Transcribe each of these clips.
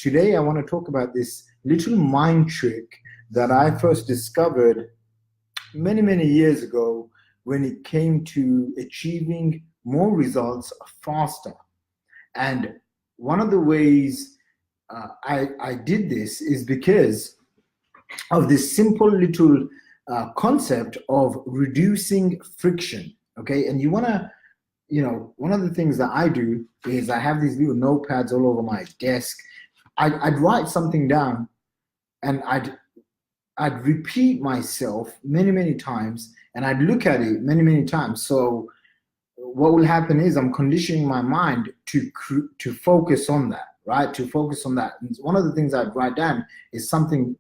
today I want to talk about this little mind trick that I first discovered many years ago when it came to achieving more results faster. And one of the ways I did this is because of this simple little concept of reducing friction. Okay, and you want to, one of the things that I do is I have these little notepads all over my desk. I'd write something down, and I'd repeat myself many times, and I'd look at it many times. So what will happen is I'm conditioning my mind to focus on that, right? To focus on that. And one of the things I'd write down is something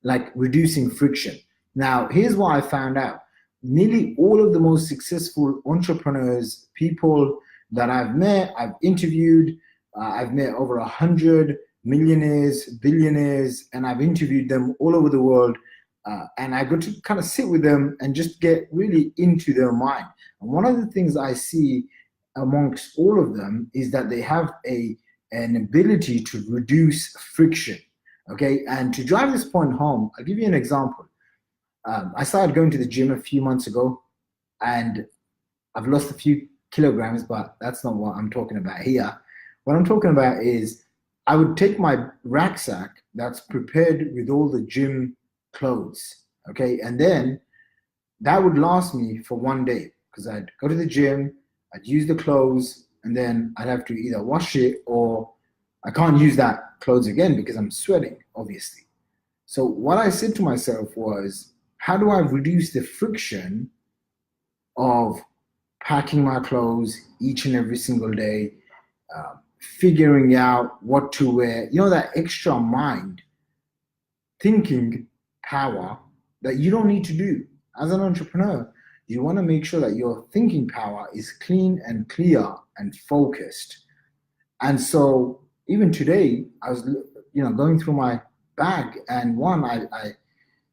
like reducing friction. Now, here's what I found out. Nearly all of the most successful entrepreneurs, people that I've met, I've interviewed, I've met over 100 millionaires, billionaires, and I've interviewed them all over the world. And I got to kind of sit with them and just get really into their mind. And one of the things I see amongst all of them is that they have an ability to reduce friction. Okay, and to drive this point home, I'll give you an example. I started going to the gym a few months ago, and I've lost a few kilograms, but that's not what I'm talking about here. What I'm talking about is I would take my rucksack that's prepared with all the gym clothes, okay, and then that would last me for one day because I'd go to the gym, I'd use the clothes, and then I'd have to either wash it or I can't use that clothes again because I'm sweating, obviously. So what I said to myself was, how do I reduce the friction of packing my clothes each and every single day, figuring out what to wear, that extra mind, thinking power that you don't need to do. As an entrepreneur, you want to make sure that your thinking power is clean and clear and focused. And so even today, I was, going through my bag, and I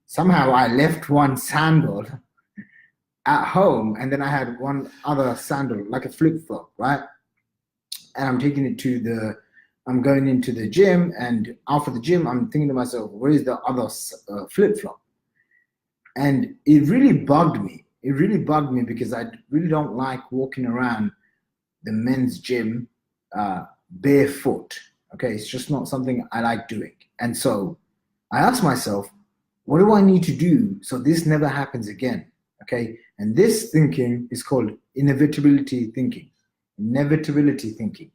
somehow I left one sandal at home, and then I had one other sandal, like a flip-flop, right? And I'm going into the gym, and after the gym, I'm thinking to myself, where is the other flip-flop? And it really bugged me. It really bugged me because I really don't like walking around the men's gym barefoot. Okay, it's just not something I like doing. And so I asked myself, what do I need to do so this never happens again? Okay, and this thinking is called inevitability thinking. Inevitability thinking.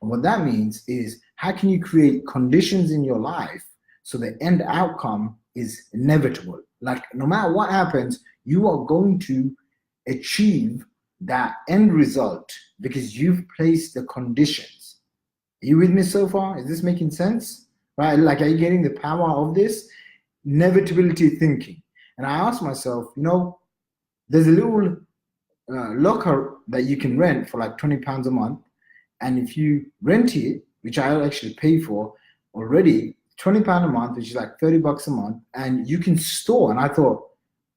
And what that means is, how can you create conditions in your life so the end outcome is inevitable? Like, no matter what happens, you are going to achieve that end result because you've placed the conditions. Are you with me so far? Is this making sense? Right? Like, are you getting the power of this? Inevitability thinking. And I asked myself, there's a little locker that you can rent for like £20 a month. And if you rent it, which I actually pay for already, £20 a month, which is like $30 a month, and you can store. And I thought,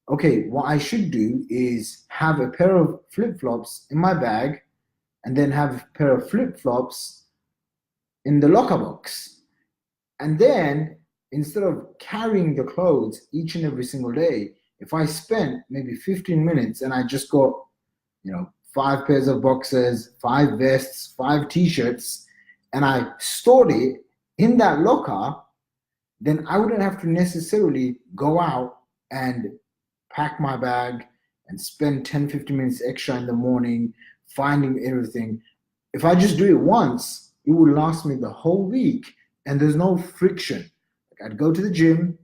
okay, what I should do is have a pair of flip-flops in my bag and then have a pair of flip-flops in the locker box. And then instead of carrying the clothes each and every single day, if I spent maybe 15 minutes and I just got, 5 pairs of boxers, 5 vests, 5 t-shirts, and I stored it in that locker, then I wouldn't have to necessarily go out and pack my bag and spend 10-15 minutes extra in the morning finding everything. If I just do it once, it would last me the whole week, and there's no friction. Like, I'd go to the gym,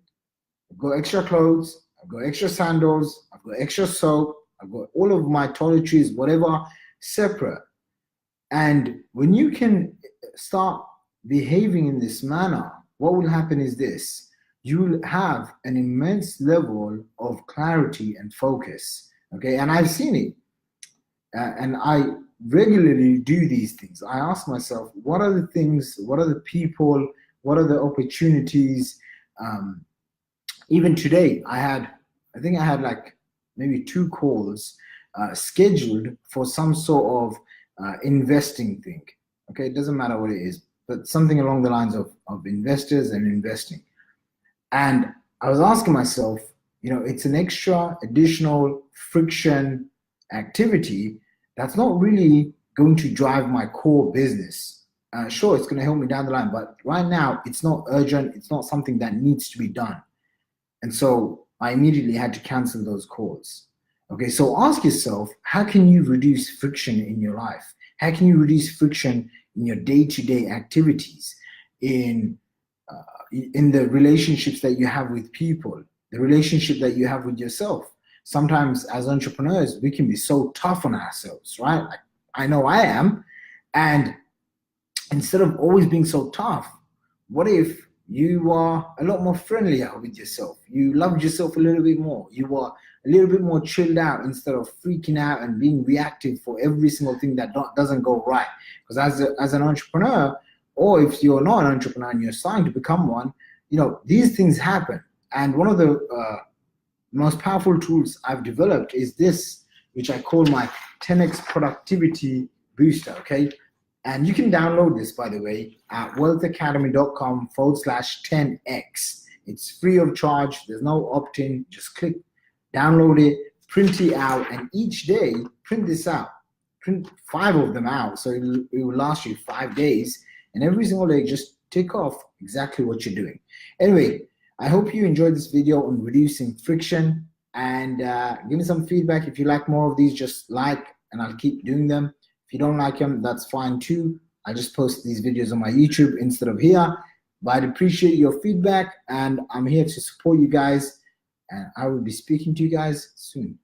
I'd go extra clothes, I've got extra sandals, I've got extra soap, I've got all of my toiletries, whatever, separate. And when you can start behaving in this manner, what will happen is this: you will have an immense level of clarity and focus. Okay, and I've seen it. And I regularly do these things. I ask myself, what are the things, what are the people, what are the opportunities? Even today, I think I had like maybe 2 calls scheduled for some sort of investing thing. Okay, it doesn't matter what it is, but something along the lines of investors and investing. And I was asking myself, it's an extra additional friction activity that's not really going to drive my core business. Sure, it's going to help me down the line, but right now it's not urgent. It's not something that needs to be done. And so I immediately had to cancel those calls. Okay, so ask yourself, how can you reduce friction in your life? How can you reduce friction in your day-to-day activities, in the relationships that you have with people, the relationship that you have with yourself? Sometimes as entrepreneurs, we can be so tough on ourselves, right? I know I am. And instead of always being so tough, what if you are a lot more friendlier with yourself? You loved yourself a little bit more. You are a little bit more chilled out instead of freaking out and being reactive for every single thing that doesn't go right. Because as an entrepreneur, or if you're not an entrepreneur and you're starting to become one, these things happen. And one of the most powerful tools I've developed is this, which I call my 10x productivity booster. Okay. And you can download this, by the way, at wealthacademy.com/10x. It's free of charge. There's no opt-in. Just click, download it, print it out, and each day print this out. Print 5 of them out, so it will last you 5 days. And every single day, just tick off exactly what you're doing. Anyway, I hope you enjoyed this video on reducing friction. And give me some feedback. If you like more of these, just like, and I'll keep doing them. If you don't like them, that's fine too. I just post these videos on my YouTube instead of here. But I'd appreciate your feedback, and I'm here to support you guys. And I will be speaking to you guys soon.